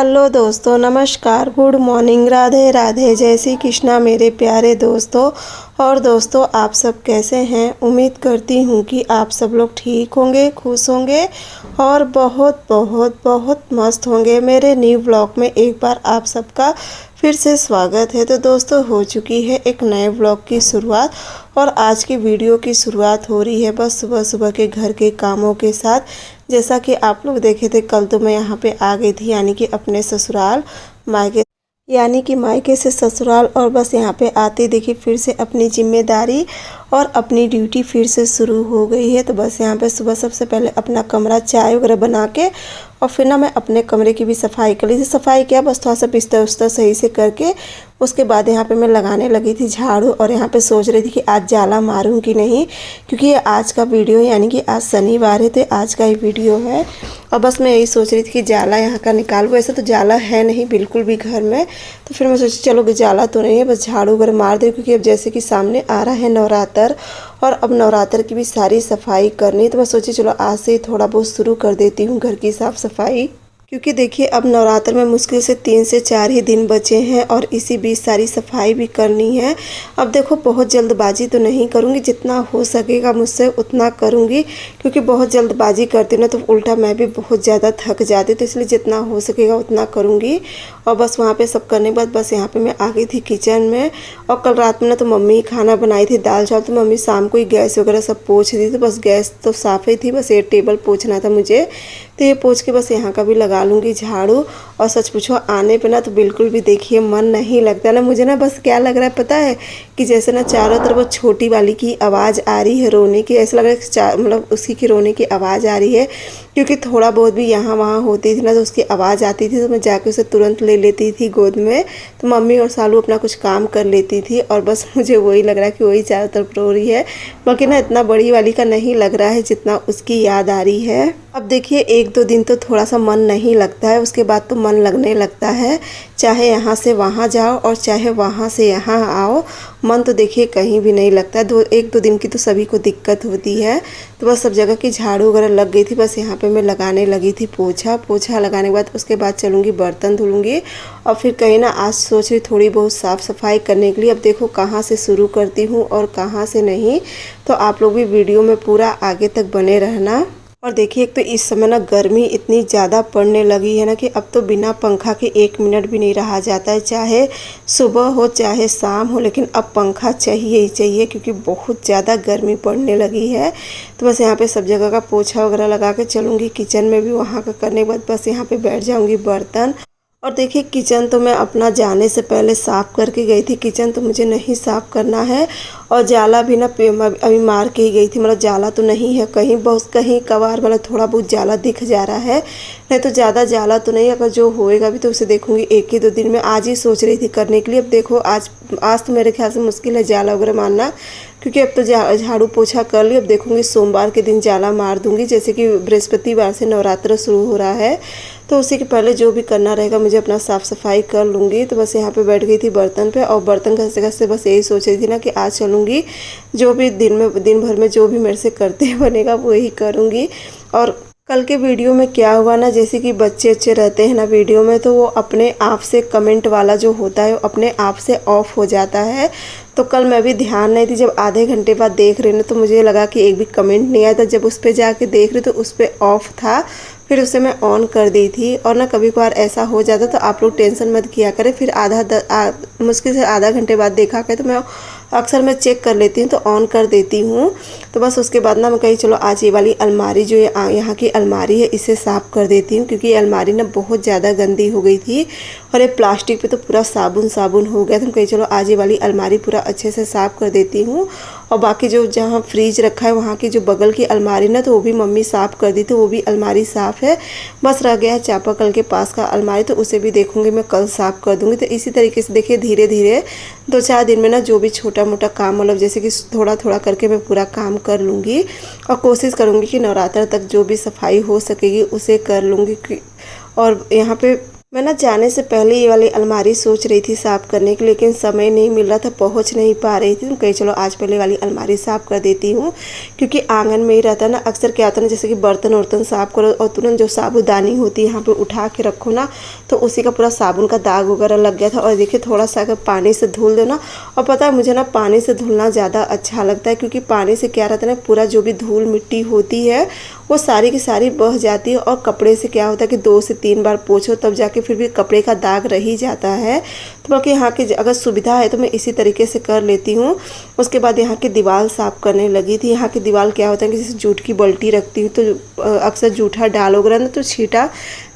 Hello दोस्तों, नमस्कार, good morning, Radhe Radhe, जय श्री कृष्णा मेरे प्यारे दोस्तों। और दोस्तों, आप सब कैसे हैं? उम्मीद करती हूँ कि आप सब लोग ठीक होंगे, खुश होंगे और बहुत बहुत बहुत मस्त होंगे। मेरे न्यू ब्लॉग में एक बार आप सबका फिर से स्वागत है। तो दोस्तों, हो चुकी है एक नए ब्लॉग की शुरुआत और आज की वीडियो की शुरुआत हो रही है बस सुबह सुबह के घर के कामों के साथ। जैसा कि आप लोग देखे थे, कल तो मैं यहाँ पे आ गई थी, यानी कि अपने ससुराल मायके से ससुराल। और बस यहाँ पे आते देखिए फिर से अपनी जिम्मेदारी और अपनी ड्यूटी फिर से शुरू हो गई है। तो बस यहाँ पे सुबह सबसे पहले अपना कमरा चाय वगैरह बना के और फिर ना मैं अपने कमरे की भी सफाई कर ली थी। सफाई क्या, बस थोड़ा सा बिस्तर उस्तर सही से करके उसके बाद यहाँ पे मैं लगाने लगी थी झाड़ू। और यहाँ पे सोच रही थी कि आज जाला मारूं कि नहीं, क्योंकि ये आज का वीडियो है, यानी कि आज शनिवार है, तो आज का ही वीडियो है। और बस मैं यही सोच रही थी कि जाला यहाँ का निकालूँ। वैसे तो जाला है नहीं बिल्कुल भी घर में, तो फिर मैं सोची चलो जाला तो नहीं है, बस झाड़ू वगैरह मार दे, क्योंकि अब जैसे कि सामने आ रहा है नवरात्र और अब नवरात्र की भी सारी सफाई करनी। तो मैं सोची चलो आज से थोड़ा बहुत शुरू कर देती हूँ घर की साफ़ सफाई, क्योंकि देखिए अब नवरात्र में मुश्किल से 3 से 4 ही दिन बचे हैं और इसी बीच सारी सफाई भी करनी है। अब देखो, बहुत जल्दबाजी तो नहीं करूँगी, जितना हो सकेगा मुझसे उतना करूँगी, क्योंकि बहुत जल्दबाजी करती हूँ ना तो उल्टा मैं भी बहुत ज़्यादा थक जाती, तो इसलिए जितना हो सकेगा उतना करूँगी। और बस वहाँ पे सब करने के बाद बस यहाँ पे मैं आ गई थी किचन में। और कल रात में ना तो मम्मी खाना बनाई थी, दाल चावल, तो मम्मी शाम को ही गैस वगैरह सब पोंछ दी थी। बस गैस तो साफ़ ही थी, बस ये टेबल पोंछना था मुझे, तो ये पोंछ के बस यहाँ का भी लगा लूँगी झाड़ू। और सच पूछो, आने पे ना तो बिल्कुल भी देखिए मन नहीं लगता ना मुझे, ना बस क्या लग रहा है पता है, कि जैसे ना चारों तरफ वो छोटी वाली की आवाज़ आ रही है रोने की। ऐसा लग रहा है मतलब उसकी की रोने की आवाज़ आ रही है, क्योंकि थोड़ा बहुत भी यहाँ वहाँ होती थी ना तो उसकी आवाज़ आती थी, तो मैं जाके उसे तुरंत ले लेती थी गोद में। तो मम्मी और सालू अपना कुछ काम कर लेती थी और बस मुझे वही लग रहा है कि वही चारों तरफ रो रही है। बाकी ना इतना बड़ी वाली का नहीं लग रहा है जितना उसकी याद आ रही है। अब देखिए 1-2 दिन तो थोड़ा सा मन नहीं लगता है, उसके बाद तो मन लगने लगता है। चाहे यहाँ से वहाँ जाओ और चाहे वहाँ से यहाँ आओ, मन तो देखिए कहीं भी नहीं लगता है। 1-2 दिन की तो सभी को दिक्कत होती है। तो बस सब जगह की झाड़ू वगैरह लग गई थी, बस यहाँ पे मैं लगाने लगी थी पोछा लगाने के बाद उसके बाद चलूँगी बर्तन धुलूँगी। और फिर कहीं ना आज सोच रही थोड़ी बहुत साफ़ सफाई करने के लिए। अब देखो कहाँ से शुरू करती हूँ और कहाँ से नहीं, तो आप लोग भी वीडियो में पूरा आगे तक बने रहना। और देखिए एक तो इस समय ना गर्मी इतनी ज़्यादा पड़ने लगी है ना कि अब तो बिना पंखा के 1 मिनट भी नहीं रहा जाता है, चाहे सुबह हो चाहे शाम हो, लेकिन अब पंखा चाहिए ही चाहिए, क्योंकि बहुत ज़्यादा गर्मी पड़ने लगी है। तो बस यहाँ पे सब जगह का पोछा वगैरह लगा के चलूँगी, किचन में भी वहाँ का करने के बाद बस यहाँ पे बैठ जाऊँगी बर्तन। और देखिए किचन तो मैं अपना जाने से पहले साफ़ करके गई थी, किचन तो मुझे नहीं साफ़ करना है। और जाला भी ना अभी मार के ही गई थी, मतलब जाला तो नहीं है, कहीं बहुत कहीं कभार मतलब थोड़ा बहुत जाला दिख जा रहा है, नहीं तो ज़्यादा जाला तो नहीं। अगर जो होएगा भी तो उसे देखूंगी 1 ही 2 दिन में। आज ही सोच रही थी करने के लिए। अब देखो आज तो मेरे ख्याल से मुश्किल है जाला वगैरह मारना, क्योंकि अब तो झाड़ू पोछा कर ली। अब देखूंगी सोमवार के दिन जाला मार दूंगी, जैसे कि बृहस्पतिवार से नवरात्र शुरू हो रहा है, तो उसी के पहले जो भी करना रहेगा मुझे अपना साफ़ सफाई कर लूँगी। तो बस यहाँ पे बैठ गई थी बर्तन पे, और बर्तन घसते घसते बस यही सोच रही थी ना कि आज चलूँगी, जो भी दिन भर में जो भी मेरे से करते बनेगा वो ही करूँगी। और कल के वीडियो में क्या हुआ ना, जैसे कि बच्चे अच्छे रहते हैं ना वीडियो में, तो वो अपने आप से कमेंट वाला जो होता है वो अपने आप से ऑफ हो जाता है। तो कल मैं भी ध्यान नहीं थी, जब आधे घंटे बाद देख रही ना तो मुझे लगा कि एक भी कमेंट नहीं आया था। जब उस पर जाके देख रही तो उस पर ऑफ था, फिर उसे मैं ऑन कर दी थी। और ना कभी कभार ऐसा हो जाता, तो आप लोग टेंशन मत किया करें। फिर मुश्किल से आधा घंटे बाद देखा करे तो मैं अक्सर चेक कर लेती हूँ, तो ऑन कर देती हूँ। तो बस उसके बाद ना मैं कही चलो आज ये वाली अलमारी जो यहाँ की अलमारी है इसे साफ़ कर देती हूँ, क्योंकि ये अलमारी ना बहुत ज़्यादा गंदी हो गई थी और ये प्लास्टिक पे तो पूरा साबुन हो गया था। तो कही चलो आज ये वाली अलमारी पूरा अच्छे से साफ़ कर देती हूँ। और बाकी जो जहाँ फ्रिज रखा है वहाँ की जो बगल की अलमारी ना, तो वो भी मम्मी साफ़ कर दी, तो वो भी अलमारी साफ़ है। बस रह गया है चापाकल के पास का अलमारी, तो उसे भी देखूँगी मैं कल साफ़ कर दूँगी। तो इसी तरीके से देखिए धीरे धीरे 2-4 दिन में ना जो भी छोटा मोटा काम, मतलब जैसे कि थोड़ा थोड़ा करके मैं पूरा काम कर लूँगी। और कोशिश करूँगी कि नवरात्र तक जो भी सफाई हो सकेगी उसे कर लूँगी। और यहाँ पे मैं ना जाने से पहले ये वाली अलमारी सोच रही थी साफ़ करने की, लेकिन समय नहीं मिल रहा था, पहुंच नहीं पा रही थी। तो कहीं चलो आज पहले वाली अलमारी साफ़ कर देती हूँ, क्योंकि आंगन में ही रहता ना। अक्सर क्या होता है ना, जैसे कि बर्तन वर्तन साफ़ करो और तुरंत जो साबुदानी होती है यहाँ पे उठा के रखो ना, तो उसी का पूरा साबुन का दाग वगैरह लग गया था। और देखिए थोड़ा सा अगर पानी से धुल दो ना, और पता है मुझे ना पानी से धुलना ज़्यादा अच्छा लगता है, क्योंकि पानी से क्या रहता है ना, पूरा जो भी धूल मिट्टी होती है वो सारी की सारी बह जाती है। और कपड़े से क्या होता है कि 2 से 3 बार पोंछो तब जाके फिर भी कपड़े का दाग रह ही जाता है। तो बल्कि यहाँ की अगर सुविधा है तो मैं इसी तरीके से कर लेती हूँ। उसके बाद यहाँ की दीवार साफ़ करने लगी थी। यहाँ की दीवार क्या होता है कि जैसे जूट की बाल्टी रखती हूँ तो अक्सर जूठा डालोगे ना तो छींटा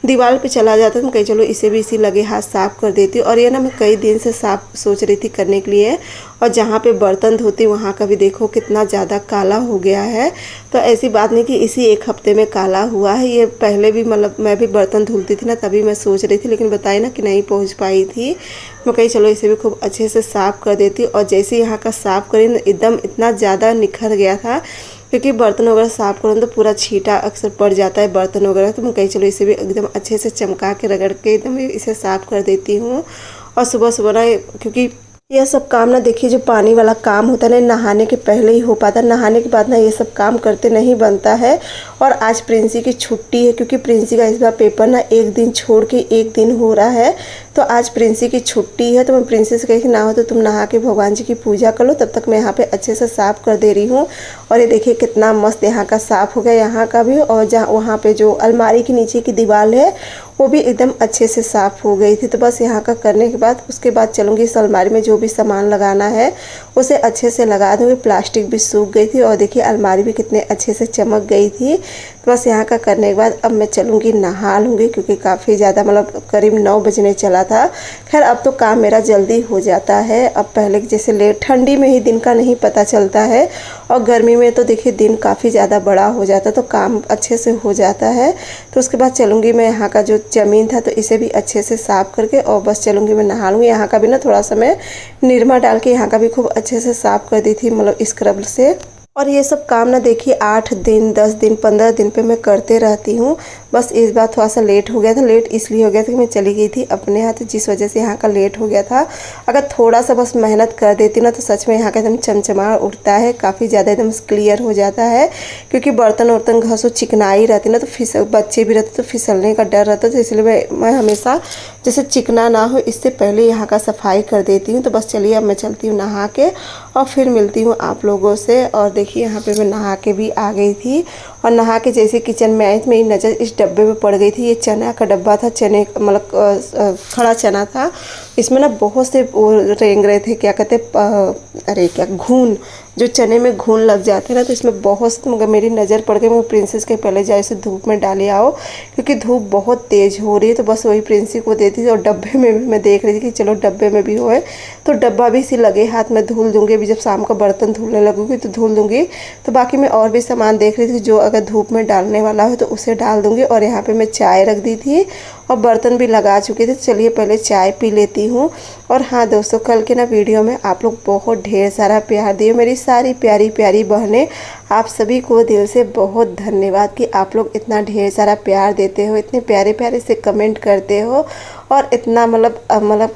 दीवार पे चला जाता है। तो कहीं चलो इसे भी इसी लगे हाथ साफ़ कर देती हूँ। और ये ना मैं कई दिन से साफ़ सोच रही थी करने के लिए। और जहाँ पे बर्तन धोती वहाँ का भी देखो कितना ज़्यादा काला हो गया है। तो ऐसी बात नहीं कि इसी एक हफ्ते में काला हुआ है, ये पहले भी मतलब मैं भी बर्तन धुलती थी ना तभी मैं सोच रही थी, लेकिन बताई ना कि नहीं पहुँच पाई थी। मैं कहीं चलो इसे भी खूब अच्छे से साफ़ कर देती। और जैसे यहाँ का साफ़ करी ना एकदम इतना ज़्यादा निखर गया था, क्योंकि बर्तन वगैरह साफ़ करो तो पूरा छींटा अक्सर पड़ जाता है बर्तन वगैरह। तो मैं कहीं चलो इसे भी एकदम अच्छे से चमका के रगड़ के एकदम इसे साफ़ कर देती हूँ। और सुबह सुबह ना, क्योंकि यह सब काम ना देखिए जो पानी वाला काम होता है ना, नहाने के पहले ही हो पाता है, नहाने के बाद ना ये सब काम करते नहीं बनता है। और आज प्रिंसी की छुट्टी है, क्योंकि प्रिंसी का इस बार पेपर ना एक दिन छोड़ के एक दिन हो रहा है। तो आज प्रिंसी की छुट्टी है। तो मैं प्रिंसी से कही कि ना हो तो तुम नहा के भगवान जी की पूजा कर लो, तब तक मैं यहाँ पे अच्छे से साफ़ कर दे रही हूँ। और ये देखिए कितना मस्त यहाँ का साफ़ हो गया, यहाँ का भी। और जहाँ वहाँ पे जो अलमारी के नीचे की दीवार है वो भी एकदम अच्छे से साफ़ हो गई थी। तो बस यहाँ का करने के बाद उसके बाद चलूँगी इस अलमारी में जो भी सामान लगाना है उसे अच्छे से लगा दूँगी। प्लास्टिक भी सूख गई थी और देखिए अलमारी भी कितने अच्छे से चमक गई थी। तो बस यहाँ का करने के बाद अब मैं चलूँगी नहा लूँगी, क्योंकि काफ़ी ज़्यादा मतलब करीब 9 बजने चला था। खैर अब तो काम मेरा जल्दी हो जाता है, अब पहले जैसे लेट, ठंडी में ही दिन का नहीं पता चलता है और गर्मी में तो देखिए दिन काफ़ी ज़्यादा बड़ा हो जाता है, तो काम अच्छे से हो जाता है। तो उसके बाद चलूँगी मैं यहाँ का जो ज़मीन था तो इसे भी अच्छे से साफ़ करके और बस चलूँगी मैं नहा लूँगी। यहाँ का भी ना थोड़ा सा मैं निरमा डाल के यहाँ का भी खूब अच्छे से साफ़ कर दी थी, मतलब स्क्रब से। और ये सब काम ना देखिए 8 दिन 10 दिन 15 दिन पे मैं करते रहती हूँ। बस इस बार थोड़ा सा लेट हो गया था। लेट इसलिए हो गया था कि मैं चली गई थी अपने यहाँ, तो जिस वजह से यहाँ का लेट हो गया था। अगर थोड़ा सा बस मेहनत कर देती ना तो सच में यहाँ का एकदम चमचमा उठता है, काफ़ी ज़्यादा एकदम क्लियर हो जाता है। क्योंकि बर्तन वर्तन घसो चिकनाई रहती ना तो फिसल, बच्चे भी रहते तो फिसलने का डर रहता, तो इसलिए मैं हमेशा जैसे चिकना ना हो इससे पहले यहाँ का सफाई कर देती हूँ। तो बस चलिए अब मैं चलती हूँ नहा के और फिर मिलती हूँ आप लोगों से। और देखिए यहाँ पे मैं नहा के भी आ गई थी। और नहा के जैसे किचन में आई तो मेरी नज़र इस डब्बे में पड़ गई थी। ये चना का डब्बा था, चने मतलब खड़ा चना था। इसमें ना बहुत से रेंग रहे थे, क्या कहते अरे क्या घून, जो चने में घून लग जाते हैं ना, तो इसमें बहुत मगर मेरी नज़र पड़ गई। मैं प्रिंसेस के पहले जाए इसे धूप में डाले आओ, क्योंकि धूप बहुत तेज़ हो रही है। तो बस वही प्रिंसी को देती थी। और डब्बे में भी मैं देख रही थी कि चलो डब्बे में भी होए तो डब्बा भी इसी लगे हाथ में धुल दूँगी। अभी जब शाम का बर्तन धुलने लगूँगी तो धुल दूँगी। तो बाकी मैं और भी सामान देख रही थी, जो अगर धूप में डालने वाला हो तो उसे डाल दूँगी। और यहाँ पर मैं चाय रख दी थी और बर्तन भी लगा चुके थे। चलिए पहले चाय पी लेती हूँ। और हाँ दोस्तों, कल के ना वीडियो में आप लोग बहुत ढेर सारा प्यार दिए, मेरी सारी प्यारी प्यारी बहनें, आप सभी को दिल से बहुत धन्यवाद कि आप लोग इतना ढेर सारा प्यार देते हो, इतने प्यारे प्यारे से कमेंट करते हो और इतना मतलब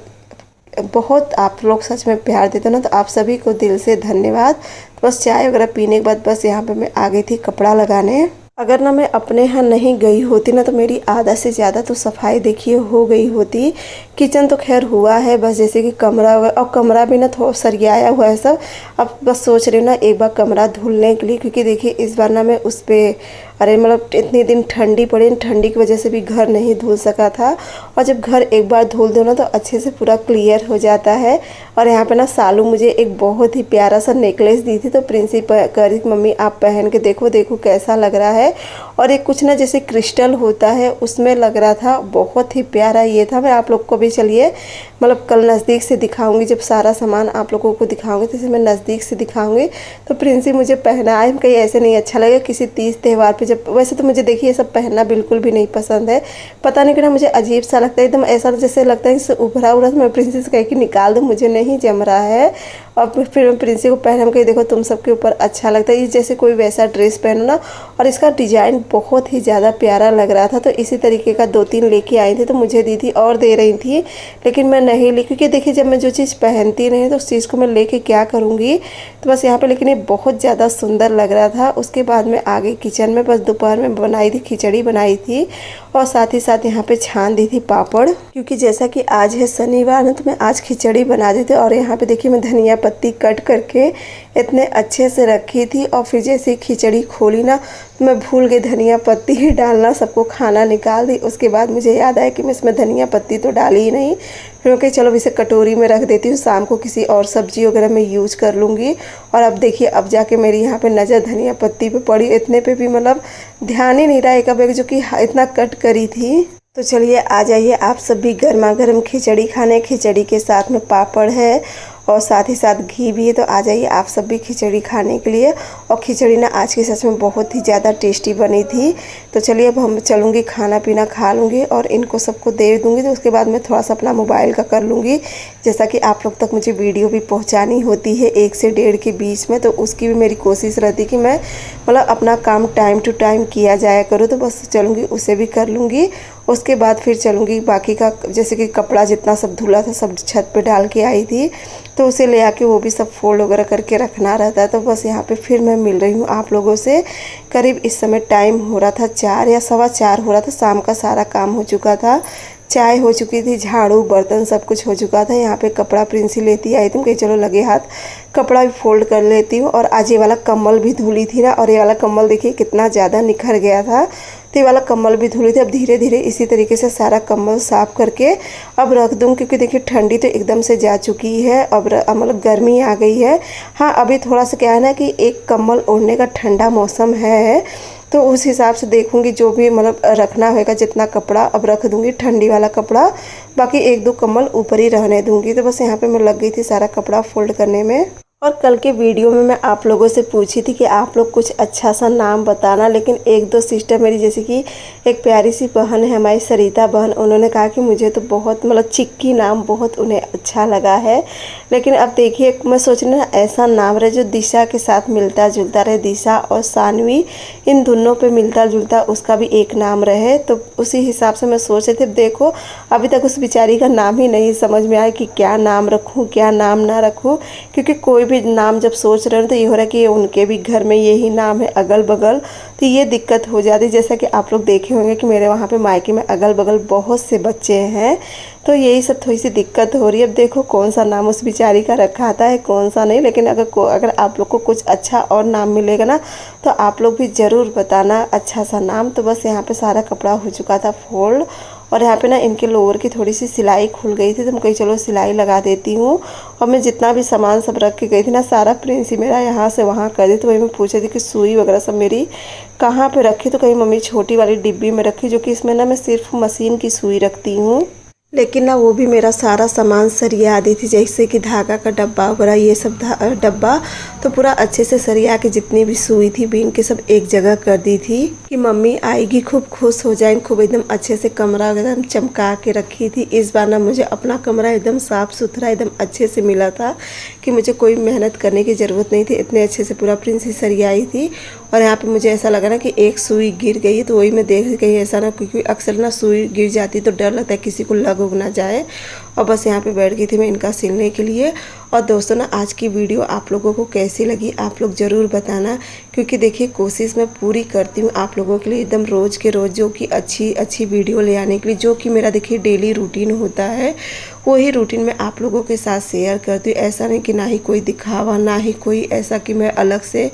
बहुत आप लोग सच में प्यार देते हो ना, तो आप सभी को दिल से धन्यवाद। बस चाय वगैरह पीने के बाद बस यहाँ पे मैं आ गई थी कपड़ा लगाने। अगर ना मैं अपने यहाँ नहीं गई होती ना तो मेरी आधा से ज़्यादा तो सफाई देखिए हो गई होती। किचन तो खैर हुआ है, बस जैसे कि कमरा और कमरा भी ना थोड़ा सरियाया हुआ है सब। अब बस सोच रही हूँ ना एक बार कमरा धुलने के लिए, क्योंकि देखिए इस बार ना मैं उस पर अरे मतलब इतने दिन ठंडी पड़ी, ठंडी की वजह से भी घर नहीं धुल सका था। और जब घर एक बार धुल दो ना तो अच्छे से पूरा क्लियर हो जाता है। और यहाँ पे ना सालू मुझे एक बहुत ही प्यारा सा नेकलेस दी थी, तो प्रिंसिपल कह रही मम्मी आप पहन के देखो देखो कैसा लग रहा है। और एक कुछ ना जैसे क्रिस्टल होता है उसमें लग रहा था, बहुत ही प्यारा ये था। मैं आप लोग को भी चलिए मतलब कल नज़दीक से दिखाऊंगी, जब सारा सामान आप लोगों को दिखाऊंगी तो इसे मैं नज़दीक से दिखाऊंगी। तो प्रिंसी मुझे पहनाए, कहीं ऐसे नहीं अच्छा लगे किसी तीज त्यौहार पे। जब वैसे तो मुझे देखिए ये सब पहनना बिल्कुल भी नहीं पसंद है, पता नहीं क्यों मुझे अजीब सा लगता है, एकदम ऐसा जैसे लगता है जैसे उभरा उभरा। तो मैं प्रिंसी से कह के निकाल दूँ, मुझे नहीं जम रहा है। और फिर मैं प्रिंसी को पहन के देखो तुम सबके ऊपर अच्छा लगता है, ये जैसे कोई वैसा ड्रेस पहनो ना। और इसका डिज़ाइन बहुत ही ज़्यादा प्यारा लग रहा था, तो इसी तरीके का 2-3 लेके आई थी। तो मुझे दीदी और दे रही थी, लेकिन मैं नहीं ली, क्योंकि देखिए जब मैं जो चीज़ पहनती नहीं तो उस चीज़ को मैं लेके क्या करूँगी। तो बस यहाँ पे लेकिन ये बहुत ज़्यादा सुंदर लग रहा था। उसके बाद में आ गई किचन में। बस दोपहर में बनाई थी खिचड़ी बनाई थी, और साथ ही साथ यहाँ पे छान दी थी पापड़, क्योंकि जैसा कि आज है शनिवार ना, तो मैं आज खिचड़ी बना दी थी। और यहाँ पे देखिए मैं धनिया पत्ती कट करके इतने अच्छे से रखी थी, और फिर जैसे खिचड़ी खोली ना तो मैं भूल गई धनिया पत्ती ही डालना, सबको खाना निकाल दी। उसके बाद मुझे याद आया कि मैं इसमें धनिया पत्ती तो डाली ही नहीं। फिर मैं कही चलो इसे कटोरी में रख देती हूँ, शाम को किसी और सब्जी वगैरह में यूज कर लूँगी। और अब देखिए अब जाके मेरी यहाँ पे नज़र धनिया पत्ती पे पड़ी, इतने पे भी मतलब ध्यान ही नहीं रहा एक अब जो कि इतना कट करी थी। तो चलिए आ जाइए आप सब भी गर्मा गर्म खिचड़ी खाने। खिचड़ी के साथ में पापड़ है और साथ ही साथ घी भी है, तो आ जाइए आप सब भी खिचड़ी खाने के लिए। और खिचड़ी ना आज की सच में बहुत ही ज़्यादा टेस्टी बनी थी। तो चलिए अब हम चलूँगी, खाना पीना खा लूँगी और इनको सबको दे दूँगी। तो उसके बाद मैं थोड़ा सा अपना मोबाइल का कर लूँगी, जैसा कि आप लोग तक मुझे वीडियो भी पहुँचानी होती है 1 से 1.5 के बीच में। तो उसकी भी मेरी कोशिश रहती कि मैं मतलब अपना काम टाइम टू टाइम किया जाया करूँ। तो बस चलूँगी, उसे भी कर लूँगी। उसके बाद फिर चलूँगी बाकी का, जैसे कि कपड़ा जितना सब धुला था सब छत पे डाल के आई थी, तो उसे ले आके वो भी सब फोल्ड वगैरह करके रखना रहता है। तो बस यहाँ पे फिर मैं मिल रही हूँ आप लोगों से। करीब इस समय टाइम हो रहा था 4 या 4:15 हो रहा था। शाम का सारा काम हो चुका था, चाय हो चुकी थी, झाड़ू बर्तन सब कुछ हो चुका था। यहाँ पे कपड़ा प्रिंसी लेती आई थी कि चलो लगे हाथ कपड़ा भी फोल्ड कर लेती हूँ। और आज ये वाला कम्बल भी धुली थी ना, और ये वाला कम्बल देखिए कितना ज़्यादा निखर गया था, तो ये वाला कम्बल भी धुली थी। अब धीरे धीरे इसी तरीके से सारा कम्बल साफ़ करके अब रख दूँ, क्योंकि देखिए ठंडी तो एकदम से जा चुकी है, अब मतलब गर्मी आ गई है। हाँ अभी थोड़ा सा क्या है ना कि एक कम्बल ओढ़ने का ठंडा मौसम है, तो उस हिसाब से देखूंगी जो भी मतलब रखना होगा जितना कपड़ा अब रख दूंगी ठंडी वाला कपड़ा, बाकी 1-2 कम्बल ऊपर ही रहने दूंगी। तो बस यहाँ पे मैं लग गई थी सारा कपड़ा फोल्ड करने में। और कल के वीडियो में मैं आप लोगों से पूछी थी कि आप लोग कुछ अच्छा सा नाम बताना, लेकिन 1-2 सिस्टर मेरी, जैसे कि एक प्यारी सी बहन है हमारी सरिता बहन, उन्होंने कहा कि मुझे तो बहुत मतलब चिक्की नाम बहुत उन्हें अच्छा लगा है। लेकिन अब देखिए मैं सोच रही ना ऐसा नाम रहे जो दिशा के साथ मिलता जुलता रहे, दिशा और सानवी इन दोनों पे मिलता जुलता उसका भी एक नाम रहे। तो उसी हिसाब से मैं सोच रही थी। देखो अभी तक उस बेचारी का नाम ही नहीं समझ में आया कि क्या नाम रखूँ क्या नाम ना रखूँ, क्योंकि कोई भी नाम जब सोच रहे हैं तो ये हो रहा है कि उनके भी घर में यही नाम है अगल बगल, तो ये दिक्कत हो जाती है। जैसा कि आप लोग देखे होंगे कि मेरे वहाँ पे मायके में अगल बगल बहुत से बच्चे हैं, तो यही सब थोड़ी सी दिक्कत हो रही है। अब देखो कौन सा नाम उस बेचारी का रखा आता है कौन सा नहीं, लेकिन अगर आप लोग को कुछ अच्छा और नाम मिलेगा ना तो आप लोग भी ज़रूर बताना अच्छा सा नाम। तो बस यहाँ पे सारा कपड़ा हो चुका था फोल्ड, और यहाँ पे ना इनके लोअर की थोड़ी सी सिलाई खुल गई थी, तो मैं कही चलो सिलाई लगा देती हूँ। और मैं जितना भी सामान सब रख के गई थी ना सारा प्रिंसी मेरा यहाँ से वहाँ कर दी। तो वही मैं पूछ रही थी कि सुई वगैरह सब मेरी कहाँ पे रखी, तो कहीं मम्मी छोटी वाली डिब्बी में रखी, जो कि इसमें ना मैं सिर्फ मशीन की सुई रखती हूँ। लेकिन ना वो भी मेरा सारा सामान सरिया दी थी, जैसे कि धागा का डब्बा वगैरह ये सब डब्बा तो पूरा अच्छे से सरिया के जितनी भी सुई थी बीन के सब एक जगह कर दी थी कि मम्मी आएगी खूब खुश हो जाएंगे। खूब एकदम अच्छे से कमरा एकदम चमका के रखी थी। इस बार ना मुझे अपना कमरा एकदम साफ़ सुथरा एकदम अच्छे से मिला था कि मुझे कोई मेहनत करने की ज़रूरत नहीं थी, इतने अच्छे से पूरा प्रिंसी सरियाई थी। और यहाँ पे मुझे ऐसा लगा ना कि एक सुई गिर गई है, तो वही मैं देख कहीं ऐसा ना, क्योंकि अक्सर ना सुई गिर जाती तो डर लगता है किसी को लग उग ना जाए। और बस यहाँ पे बैठ गई थी मैं इनका सिलने के लिए। और दोस्तों ना आज की वीडियो आप लोगों को कैसी लगी आप लोग ज़रूर बताना, क्योंकि देखिए कोशिश मैं पूरी करती हूँ आप लोगों के लिए एकदम रोज़ के रोज़ जो कि अच्छी वीडियो ले आने के लिए, जो कि मेरा देखिए डेली रूटीन होता है वही रूटीन मैं आप लोगों के साथ शेयर करती हूँ। ऐसा नहीं कि ना ही कोई दिखावा ना ही कोई ऐसा कि मैं अलग से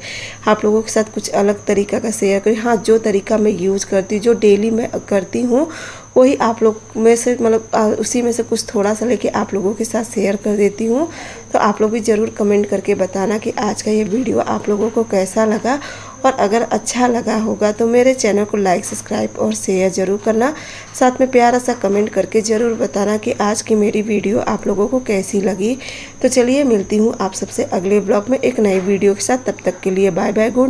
आप लोगों के साथ कुछ अलग तरीका का शेयर करूँ। हाँ जो तरीका मैं यूज़ करती हूँ जो डेली मैं करती हूँ वही आप लोग में से मतलब उसी में से कुछ थोड़ा सा लेके आप लोगों के साथ शेयर कर देती हूँ। तो आप लोग भी ज़रूर कमेंट करके बताना कि आज का ये वीडियो आप लोगों को कैसा लगा, और अगर अच्छा लगा होगा तो मेरे चैनल को लाइक सब्सक्राइब और शेयर ज़रूर करना। साथ में प्यारा सा कमेंट करके ज़रूर बताना कि आज की मेरी वीडियो आप लोगों को कैसी लगी। तो चलिए मिलती हूँ आप सबसे अगले ब्लॉग में एक नई वीडियो के साथ, तब तक के लिए बाय बाय गुड।